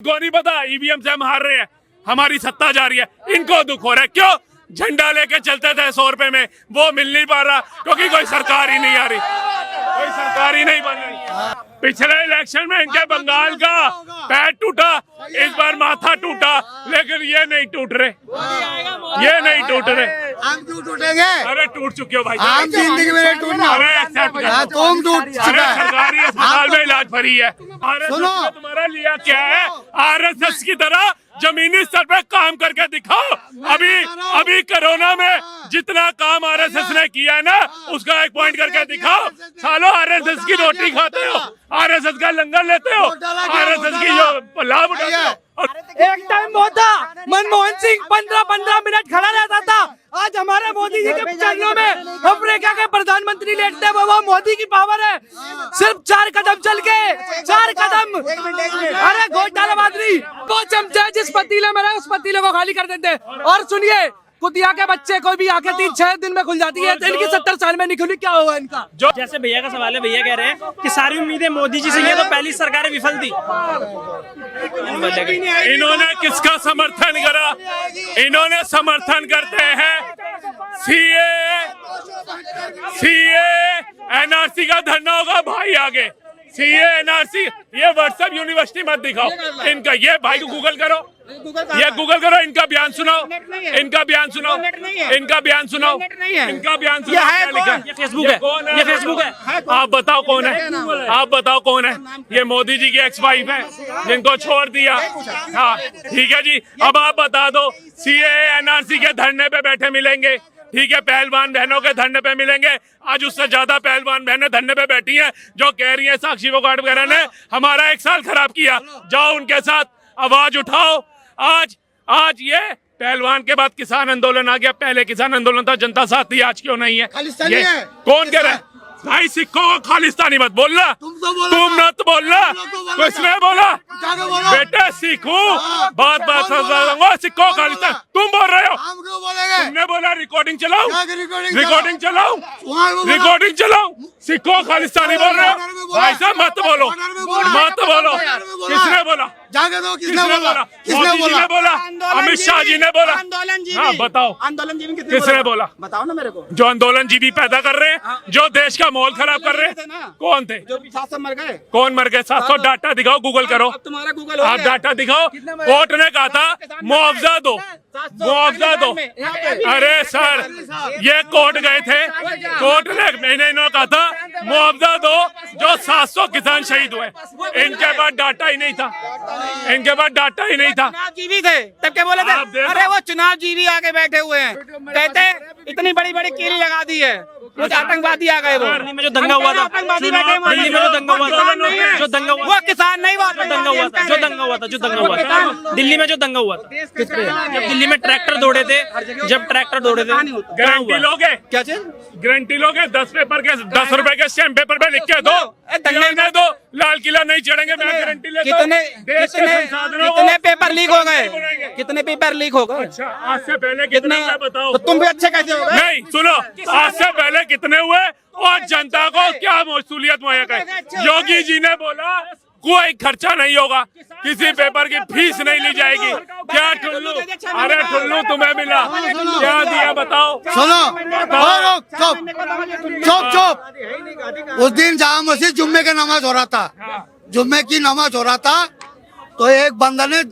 को नहीं पता ईवीएम से हम हार रहे हैं, हमारी सत्ता जा रही है, इनको दुख हो रहा है। क्यों? झंडा लेके चलते थे 100 रुपए में, वो मिल नहीं पा रहा क्योंकि कोई सरकार ही नहीं आ रही, कोई सरकार ही नहीं बन रही। पिछले इलेक्शन में इनके बंगाल का पैर टूटा, इस बार माथा टूटा, लेकिन ये नहीं टूट रहे, ये नहीं टूट रहे। हम क्यों टूटेंगे? अरे टूट चुके हो भाई, आम जिंदगी में नहीं टूटना। अरे एक्सेप्ट कर, तुम टूट चुका है। सरकारी अस्पताल में इलाज फ्री है। आरएसएस ने तुम्हारा लिया क्या है? आरएसएस की तरह जमीनी स्तर पे काम करके दिखाओ। अभी कोरोना में जितना काम आरएसएस ने किया है ना, उसका एक पॉइंट करके दिखाओ। सालों आरएसएस की रोटी खाते हो, आरएसएस का लंगर लेते हो, आरएसएस की जो लाभ उठाते हो। एक टाइम बहुत था, मनमोहन सिंह 15-15 मिनट खड़ा रहता था। आज हमारे मोदी जी के चरणों में अफ्रीका के प्रधानमंत्री लेटते हैं, वो मोदी की पावर है। सिर्फ 4 कदम चल के, 4 कदम, अरे घोटाला बादरी, वो चमचा जिस पतीले में रहे उस पतीले को खाली कर देते। और सुनिए, कुतिया के बच्चे कोई भी आंखें 3-6 दिन में खुल जाती है, तो इनकी 70 साल में नहीं खुली, क्या होगा इनका? जो जैसे भैया का सवाल है, भैया कह रहे हैं कि सारी उम्मीदें मोदी जी से ही है, तो पहली सरकारें विफल थी। इन्होंने किसका समर्थन करा? इन्होंने समर्थन करते हैं सीए एनआरसी का धरना होगा भाई आगे। सीए एनआरसी, ये व्हाट्सएप यूनिवर्सिटी मत दिखाओ इनका, ये भाई को गूगल करो, ये गूगल करो, इनका बयान सुनाओ, इनका बयान सुनाओ, इनका बयान सुनाओ, इनका बयान सुनाओ। क्या लिखा है? ये फेसबुक है, ये फेसबुक है। आप बताओ कौन है, आप बताओ कौन है? ये मोदी जी की एक्स वाइफ है जिनको छोड़ दिया। हाँ ठीक है जी, अब आप बता दो, सीए एनआरसी के धरने पे बैठे मिलेंगे, ठीक है, पहलवान बहनों के धरने पे मिलेंगे। आज उससे ज्यादा पहलवान बहनें धरने पे बैठी हैं जो कह रही हैं साक्षी वोकाट वगैरह ने हमारा 1 साल खराब किया। जाओ उनके साथ आवाज उठाओ। आज ये पहलवान के बाद किसान आंदोलन आ गया, पहले किसान आंदोलन था, जनता साथ थी, आज क्यों नहीं है? खालिस्तानी है। कौन कह रहा है? भाई सिक्कों को खालिस्तानी मत बोलना, तुम मत बोलना, किसने बोला? बेटे सीखू बात सिक्कों खालिस्तान, तुम बोल रहे हो, तुमने बोला। रिकॉर्डिंग चलाओ, रिकॉर्डिंग चलाओ, रिकॉर्डिंग चलाओ, सिक्कों खालिस्तानी बोल रहे हो भाई साहब, मत बोलो, मत बोलो। किसने बोला? जाके दो, किसने बोला? मोदी जी ने बोला, अमित शाह जी ने बोला। हाँ बताओ, आंदोलन जीवी किसने बोला? बताओ ना मेरे को। जो आंदोलन जीवी पैदा कर रहे हैं, जो देश का माहौल खराब कर रहे हैं, कौन थे? जो 700 मर गए। कौन मर गए? 700 डाटा दिखाओ, गूगल करो, तुम्हारा गूगल आप डाटा दिखाओ। कोर्ट ने कहा था मुआवजा दो, मुआवजा दो। अरे सर, ये कोर्ट गए थे, कोर्ट ने मैंने इन्होंने कहा था मुआवजा दो, जो 700 किसान शहीद हुए। इनके पास डाटा ही नहीं था, इनके पास डाटा ही नहीं था। चुनाव जीवी थे तब क्या बोले थे? अरे वो चुनाव जीवी आके बैठे हुए हैं, कहते इतनी बड़ी बड़ी कील लगा दी है, वो आतंकवादी आ गए। वो दिल्ली में जो दंगा हुआ था, आतंकवादी बैठे हुए हैं। दिल्ली में जो दंगा हुआ था, जो दंगा हुआ, वो किसान नहीं हुआ, जो दंगा हुआ था, जो दंगा हुआ था, जो दंगा हुआ था दिल्ली में, जो दंगा हुआ था किस पे? जब दिल्ली में ट्रैक्टर दौड़े थे, जब ट्रैक्टर दौड़े थे, गारंटी लोगे? क्या चीज? गारंटी लोगे? 10 पेपर के 10 रुपए के स्टैम्प पेपर पे लिख के दो, दंगे दो, लाल किला नहीं चढ़ेंगे, मैं गारंटी लेता हूं। कितने पेपर लीक हो गए? कितने पेपर लीक हो गए? अच्छा, आज से पहले कितने हुए बताओ? तो तुम भी अच्छे कैसे हो गए? नहीं सुनो, आज से पहले कितने हुए और जनता को क्या मसूलियत मुहैया करे? योगी जी ने बोला कोई खर्चा नहीं होगा, किसी पेपर की फीस नहीं ली जाएगी। क्या टुल्लू? अरे टुल्लू तुम्हें मिला, क्या दिया बताओ? सुनो, चुप चुप। उस दिन जहाँ मस्जिद जुम्मे की नमाज हो रहा था, जुम्मे की नमाज हो रहा था, तो एक बंदा ने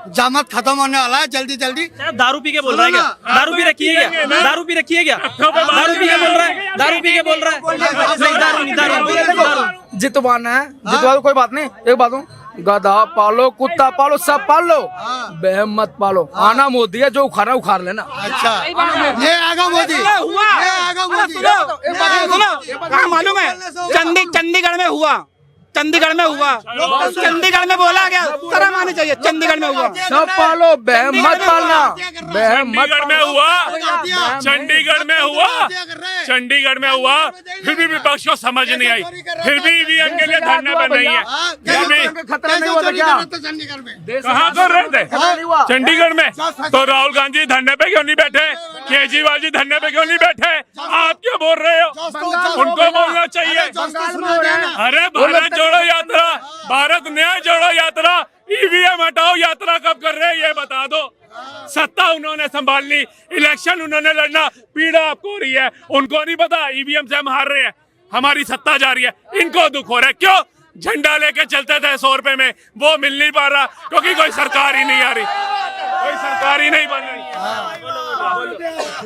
जामत खत्म होने वाला है, जल्दी जल्दी। दारू पी के बोल रहा है क्या? दारू पी रखी है क्या? दारू पी रखी है क्या? दारू पी के बोल रहा है, दारू पी के बोल रहा है। नहीं, दारू नहीं, दारू जितवाना है, जितवा कोई बात नहीं। एक बात हूँ, गधा पालो, कुत्ता पालो, सब पाल लो, बहम मत पालो। आना मोदी है, जो उखाड़ा उखाड़ लेना। अच्छा, ये आगा मोदी, ये आगा मोदी। सुनो, कहाँ मालूम है? चंडीगढ़ में हुआ, चंडीगढ़ में हुआ, चंडीगढ़ में बोला गया, शर्म आनी चाहिए। चंडीगढ़ में हुआ, सब पालो, बहम मत पालना, बहम मत। चंडीगढ़ में हुआ, चंडीगढ़ में हुआ, चंडीगढ़ में हुआ, फिर भी विपक्ष को समझ नहीं आई, फिर भी ईवीएम के लिए धरने पर नहीं है। खतरा नहीं हुआ क्या? चंडीगढ़ में कहाँ कर रहे थे? चंडीगढ़ में। तो राहुल गांधी धरने पे क्यों नहीं बैठे? केजरीवाल जी धरने पे क्यों नहीं बैठे? आप क्यों बोल रहे हो? उनको बोलना चाहिए। अरे भारत जोड़ो यात्रा, भारत न्याय जोड़ो यात्रा ईवीएम हटाओ, यात्रा कब कर रहे हैं ये बता दो। सत्ता उन्होंने संभाल ली, इलेक्शन उन्होंने लड़ना, पीड़ा आपको हो रही है, उनको नहीं पता ईवीएम से हम हार रहे हैं, हमारी सत्ता जा रही है, इनको दुख हो रहा है। क्यों? झंडा लेके चलते थे 100 रुपए में, वो मिल नहीं पा रहा क्योंकि कोई सरकार ही नहीं आ रही, कोई सरकार ही नहीं बन रही।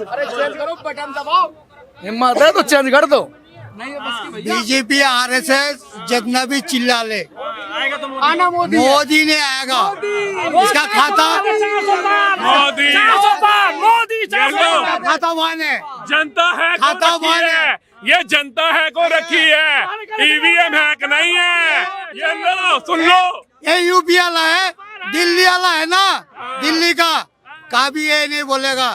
अरे चेंज करो, बटन दबाओ, हिम्मत है तो चेंज कर दो। बीजेपी आरएसएस जितना भी चिल्ला ले, आना मोदी मोदी ने आएगा, इसका खाता मोदी खाता वन है, जनता है को खाता रखी वन है, है। ये जनता है को रखी है, ईवीएम हैक नहीं है। ये लो सुन लो, ये यूपी वाला है, दिल्ली वाला है ना, दिल्ली का भी ये नहीं बोलेगा।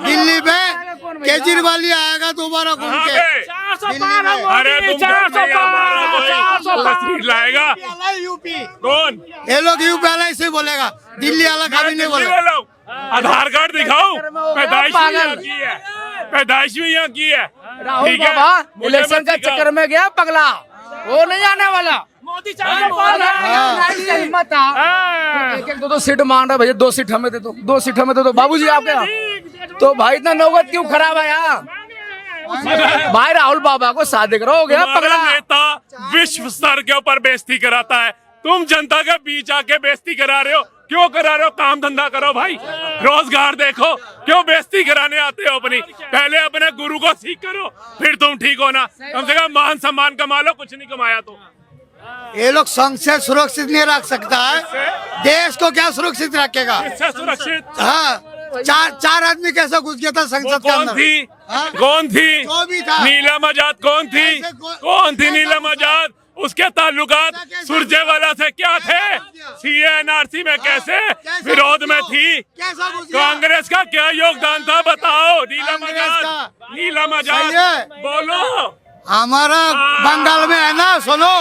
दिल्ली में केजरीवाल ही आएगा दोबारा घूम कहाँ के पे? दिल्ली में। अरे तुम तस्वीर लाएगा यूपी कौन? ये लोग यूपी वाला इसे बोलेगा, दिल्ली वाला कभी नहीं बोलेगा। आधार कार्ड दिखाओ, पैदाइश भी यहाँ की है, पैदाइश भी यहाँ की है। राहुल ठीक है, बाबा मुझे इलेक्शन मत के सिखाओ। चक्कर में गया पगला, वो नहीं आने वाला। मोदी हिम्मत एक एक दो सीट मांग रहा है भैया, 2 सीट हमें दे दो, 2 सीट हमें दे दो बाबूजी आपके यहाँ। तो भाई इतना नौबत क्यों खराब है यहाँ? भाई राहुल बाबा को शादी करो, हो गया तुम्हारा पगला। नेता विश्व स्तर के ऊपर बेइज्जती कराता है, तुम जनता के बीच आके बेइज्जती करा रहे हो। क्यों करा रहे हो? काम धंधा करो भाई, रोजगार देखो, क्यों बेइज्जती कराने आते हो अपनी? पहले अपने गुरु को सीख करो, फिर तुम ठीक हो ना। कम से कम मान सम्मान कमा लो, कुछ नहीं कमाया तो। ये लोग संसद सुरक्षित नहीं रख सकता है, देश को क्या सुरक्षित रखेगा? इससे सुरक्षित हाँ, चार आदमी कैसे घुस गया था वो संसद के कौन अंदर? थी? हाँ? कौन थी? जो भी था। नीलम आजाद कौन थी? ऐसे कौन थी ऐसा नीलम घुस गया। आजाद? उसके ताल्लुकात कैसे सुरजेवाला से क्या थे? सीए एनआरसी में कैसे विरोध में थी? कैसा घुस गया? कांग्रेस का क्या योगदान था बताओ? नीलम कांग्रेस आजाद, का। नीलम सही आजाद है। बोलो। हमारा बंगाल में है ना, सुनो,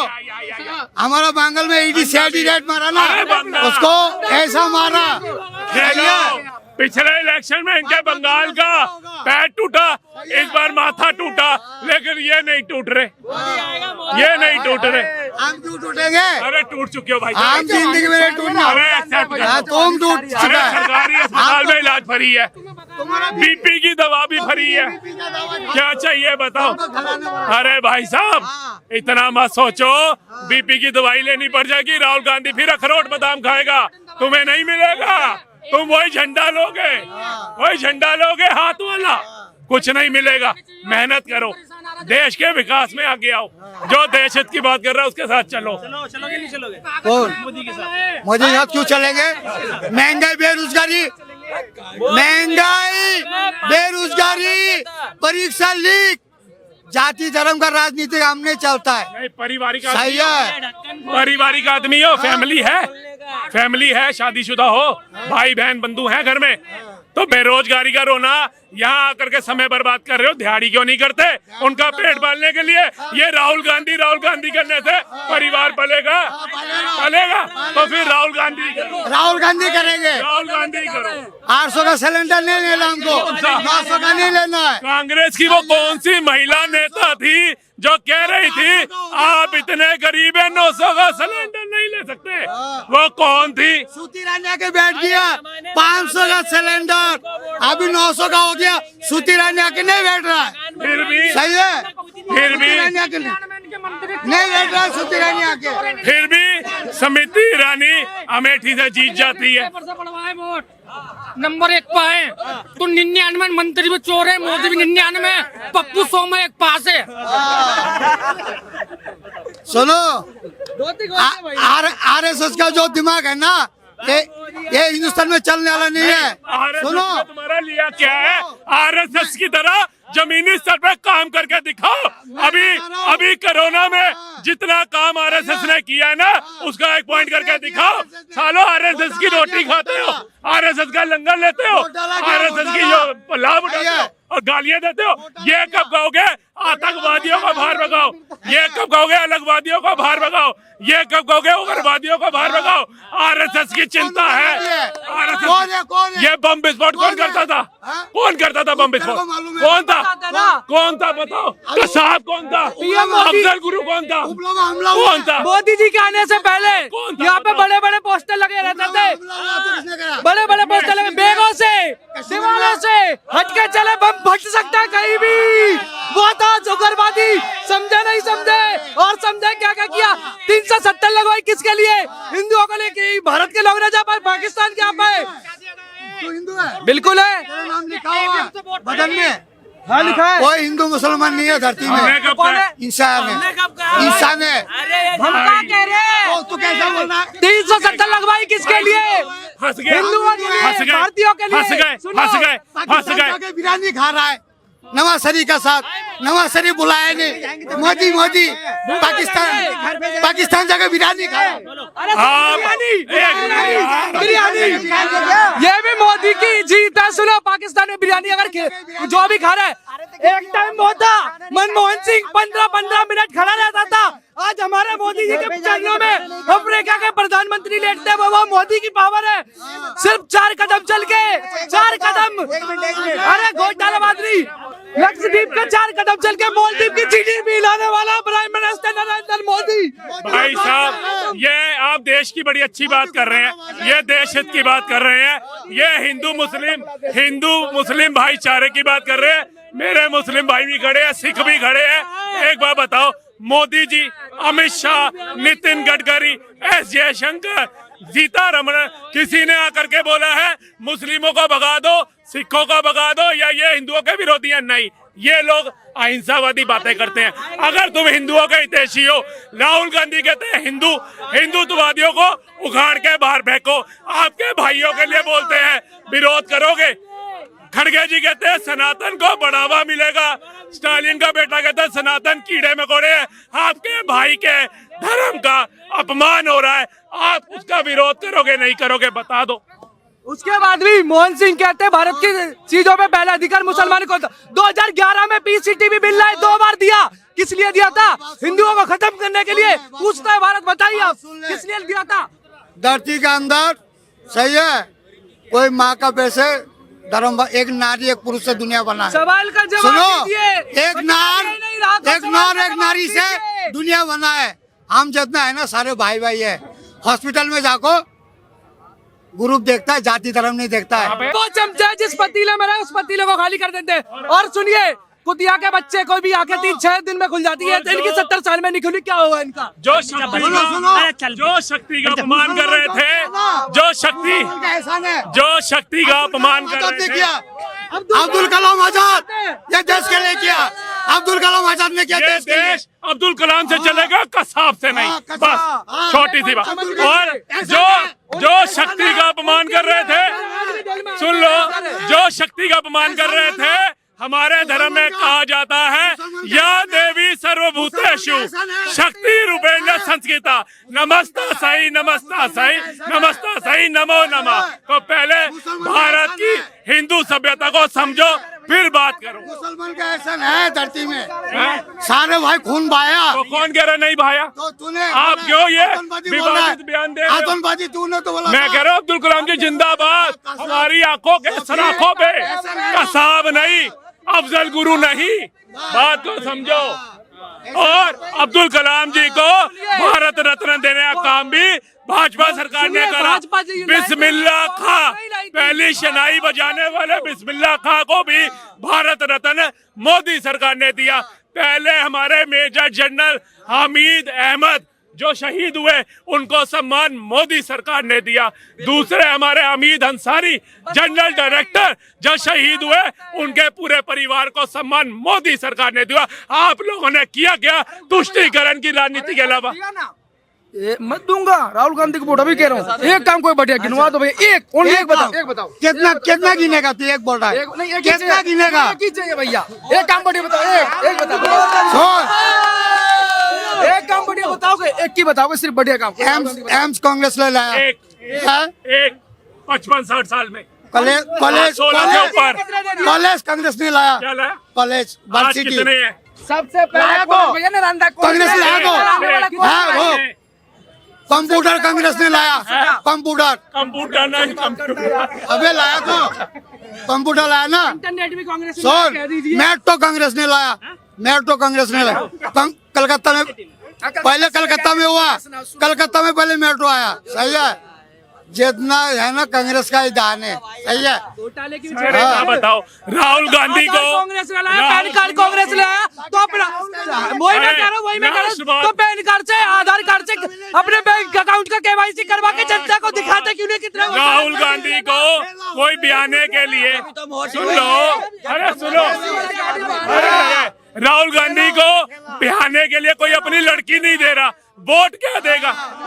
हमारा बंगाल में ईडी सीआईडी रेड मारा ना, अरे बंगाल। उसको ऐसा मारा। देखो, पिछले इलेक्शन में इनके बंगाल का पैर टूटा, इस बार माथा टूटा, लेकिन ये नहीं टूट रहे, ये नहीं टूट रहे। हम क्यों टूटेंगे? अरे टूट चुके हो भाई, आम जिंदगी में नहीं टूटना। अरे accept कर हाँ, लो। तुम टूट अरे चुका है। सरकारी अस्पताल में इलाज फ्री है, बीपी की दवा भी फ्री है, क्या चाहिए बताओ? अरे भाई साहब इतना मत सोचो, बीपी की दवाई लेनी पड़ जाएगी, राहुल गांधी फिर अखरोट बादाम खाएगा, तुम्हें नहीं मिलेगा। तुम वही झंडा लोगे, वही झंडा लोगे हाथ वाला, कुछ नहीं मिलेगा। मेहनत करो, देश के विकास में आगे आओ, जो देश हित की बात कर रहा है उसके साथ चलो। चलोगे नहीं चलोगे कौन? मोदी के साथ? मोदी के साथ क्यों चलेंगे? महंगाई, बेरोजगारी, महंगाई, बेरोजगारी, परीक्षा लीक, जाति धर्म का राजनीति हम नहीं चलता है। नहीं, पारिवारिक सही आदमी है। हो, पारिवारिक आदमी हो, फैमिली है, फैमिली है, शादीशुदा हो, भाई बहन बंधु हैं घर में, तो बेरोजगारी का रोना, यहाँ आकर के समय बर्बाद कर रहे हो। दिहाड़ी क्यों नहीं करते उनका पेट पालने के लिए? ये राहुल गांधी करने से परिवार पलेगा? पलेगा तो फिर राहुल गांधी करो, राहुल गांधी करेंगे। राहुल गांधी करो। 800 का सिलेंडर नहीं लेना हमको, 900 का नहीं लेना है। कांग्रेस की वो कौन सी महिला नेता थी जो कह रही थी आप इतने गरीब हैं 900 का सिलेंडर नहीं ले सकते? वो कौन थी? सूती रानी आके बैठ गया, 500 का सिलेंडर, अभी 900 का हो गया, सूती रानी आके नहीं बैठ रहा है। फिर भी सही है, फिर भी सूती रानी आके नहीं बैठ रहा है, सूती रानी आके। फिर भी स्मृति ईरानी अमेठी से जीत जाती है। नंबर 1 पर है तो 99 मंत्री भी चोर है, मोदी भी 99, पप्पू 100 में एक पास है। सुनो, आरएसएस का जो दिमाग है ना, ये हिंदुस्तान में चलने वाला नहीं है। आरएसएस सुनो, ने तुम्हारा लिया क्या है? आरएसएस की तरह जमीनी स्तर पे काम करके दिखाओ। अभी कोरोना में जितना काम आरएसएस ने किया है ना, उसका 1 पॉइंट करके दिखाओ। सालों आरएसएस की रोटी खाते हो, आरएसएस का लंगर लेते हो, आरएसएस की जो लाभ उठाते हो और गालियां देते हो। ये कब कहोगे आतंकवादियों को बाहर भगाओ? ये कब कहोगे अलगवादियों को बाहर भगाओ? ये कब कहोगे उग्रवादियों को बाहर भगाओ? आरएसएस की चिंता है, कौन है? ये बम विस्फोट कौन करता था? हाँ? कौन करता था बम विस्फोट? तेरे को मालूम है? कौन था? बताता ना। कौन था बताओ? कसाब कौन था? PM मोदी। अफजल गुरु कौन था? हमला हुआ कौन था? मोदी जी के आने से पहले कौन था? यहाँ पे बड़े बड़े पोस्टर लगे रहते थे, किसने करा? बड़े बड़े पोस्टर लगे, बेगों से दीवारों से हटके चले, बम फट सकता है कहीं भी। वो था उग्रवादी, समझे नहीं समझे, और समझे क्या क्या किया। 370 लगवाई किसके लिए? हिंदुओं को लेके। भारत के लोग ना जा पाए, पाकिस्तान के आ पाए। तू हिंदू है? बिल्कुल है, तेरा नाम लिखा हुआ है बदन में। हाँ लिखा है। कोई हिंदू मुसलमान नहीं है धरती हमने में, कब कौन कहा? है? इंसान है, इंसान है। हम क्या कह रहे हैं? तू कैसा बोल रहा है? 370 लगवाई किसके लिए? हंस गए, हिंदुओं के लिए, हंस गए, भारतीयों के लिए। हंस गए, सुनो, हंस गए, हंस पाकिस्तान गए। जाके बिरयानी खा रहा है नवाज शरीफ का साथ। नवाज शरीफ बुलाया नहीं, मोदी पाकिस्तान जाके बिरयानी खाया। अरे आप- बिरयानी, बिरयानी, ये भी मोदी की जीत है। सुनो, पाकिस्तान में बिरयानी अगर जो भी खा रहा है, एक टाइम वो था मनमोहन सिंह 15-15 मिनट खड़ा रहता था। आज हमारे मोदी जी के चरणों में अफ्रीका के प्रधानमंत्री लेटते हैं। वो मोदी की पावर है। सिर्फ 4 कदम चल के, 4 कदम, अरे घोटाला बादरी लक्षद्वीप के 4 कदम चल के मालदीव की जीडीपी लाने वाला प्राइम मिनिस्टर नरेंद्र मोदी। भाई साहब, ये आप देश की बड़ी अच्छी बात कर रहे हैं, ये देश हित की बात कर रहे हैं, ये हिंदू मुस्लिम भाईचारे की बात कर रहे हैं। मेरे मुस्लिम भाई भी खड़े हैं, सिख भी खड़े हैं। एक बात बताओ, मोदी जी, अमित शाह, नितिन गडकरी, एस जयशंकर, सीतारमण, किसी ने आकर के बोला है मुस्लिमों को भगा दो, सिखों को भगा दो, या ये हिंदुओं के विरोधी हैं? नहीं, ये लोग अहिंसावादी बातें करते हैं। अगर तुम हिंदुओं के हितैषी हो, राहुल गांधी कहते हैं हिंदुत्ववादियों को उखाड़ के बाहर फेंको, आपके भाइयों के लिए बोलते हैं विरोध करोगे। खड़गे जी कहते हैं सनातन को बढ़ावा मिलेगा, स्टालिन का बेटा कहता है सनातन कीड़े मकोड़े हैं। आपके भाई के धर्म का अपमान हो रहा है, आप उसका विरोध करोगे नहीं करोगे? बता दो। उसके बाद भी मोहन सिंह कहते हैं भारत की चीजों पे पहला अधिकार मुसलमान को। 2011 में पीसीटीवी बिल लाए, 2 बार दिया। किस लिए दिया था? हिंदुओं को खत्म करने के लिए। पूछता है भारत, बताइए आप किस लिए दिया था? धरती के अंदर सही है, कोई माँ का पैसे धर्म, एक नारी एक पुरुष से दुनिया बना है। सवाल का जवाब सुनो, दीजिए। एक नारी से दुनिया बना है। हम जितना है ना सारे भाई है। हॉस्पिटल में जाको ग्रुप देखता है, जाति धर्म नहीं देखता है। वो चमचा जिस पतीले में रहे उस पतीले को खाली कर देते हैं। और सुनिए, कुतिया के बच्चे को भी आंखें 3-6 दिन में खुल जाती है, तो इनकी 70 साल में नहीं खुली, क्या होगा इनका? जो शक्ति का अपमान कर रहे थे, जो शक्ति का अपमान कर रहे थे, अब्दुल कलाम आजाद ये देश के लिए किया। अब्दुल कलाम आजाद ने किया ये देश के लिए। देश अब्दुल कलाम से चलेगा, कसाब से नहीं। हाँ, कसाब। बस हाँ, छोटी सी बात। और जो शक्ति का अपमान कर रहे थे, सुन लो, जो शक्ति का अपमान कर रहे थे, हमारे धर्म में कहा जाता है या देवी सर्वभूतेषु शक्ति रूपेण संस्कृता, नमस्ता सही नमस्ता सही नमस्ता सही नमो नमः। तो पहले भारत की हिंदू सभ्यता को समझो, फिर बात करो। मुसलमान का ऐसा है धरती में, सारे भाई खून बहाया। तो कौन कह रहा नहीं भाया? तो तूने आप क्यों ये आतंकवादी बोल रहा है? विवादित बयान दे रहे हो? आतंकवादी तूने तो बोला। मैं कह रहा हूँ अब्दुल कलाम जी जिंदाबाद, हमारी आंखों के सराखों पे कसाब नहीं, अफजल गुरु नहीं, बात को समझो। और अब्दुल कलाम जी को भारत रत्न देने का काम भी भाजपा सरकार ने करा। बिस्मिल्लाह खां, पहली शनाई बजाने वाले बिस्मिल्लाह खां को भी भारत रत्न मोदी सरकार ने दिया। पहले हमारे मेजर जनरल हामिद अहमद जो शहीद हुए, उनको सम्मान मोदी सरकार ने दिया। दूसरे हमारे हमीद अंसारी जनरल डायरेक्टर जो शहीद हुए, उनके पूरे परिवार को सम्मान मोदी सरकार ने दिया। आप लोगों ने किया क्या तुष्टीकरण की राजनीति के अलावा? मत दूंगा, राहुल गांधी को वोट अभी कह रहा हूँ। एक काम कोई बढ़िया गिनवा दो भैया, एक बताओ। कितना गिनेगा तू? एक बोल रहा है, कितना गिनेगा? एक ही चाहिए भैया, एक काम बढ़िया बताओ। एक बताओ, एक काम बढ़िया बताओगे, एक ही बताओगे, सिर्फ बढ़िया काम। एम्स कांग्रेस ले लाया। एक 55-60 साल में कॉलेज 16 के ऊपर कॉलेज कांग्रेस ने लाया। क्या लाया? कॉलेज आज कितने हैं? सबसे पहले कांग्रेस लाया तो कंप्यूटर कांग्रेस ने लाया, कंप्यूटर कंप्यूटर नहीं कंप्यूटर अबे लाया तो कंप्यूटर लाया ना। इंटरनेट भी कांग्रेस ने सुन, कह दीजिए। मेट्रो कांग्रेस ने लाया, मेट्रो कांग्रेस ने लाया। कलकत्ता में पहले कलकत्ता में हुआ, कलकत्ता में पहले मेट्रो आया, सही है। जितना है ना कांग्रेस का ही दान है, सही है। घोटाले की अरे क्या बताओ, राहुल गांधी को कांग्रेस ने लाया, पैन कार्ड कांग्रेस ने लाया, तो अपना वही मैं कह रहा हूँ, वही मैं कह रहा हूँ, तो पैन कार्ड से आधार कार्ड से अपने बैंक अकाउंट का KYC करवा के जनता को दिखाते क्यों नहीं कितना राहुल गांधी को कोई बयाने के लिए सुन लो, अरे सुनो, अरे राहुल गांधी को बयाने के लिए कोई अपनी लड़की नहीं दे रहा, वोट क्या देगा?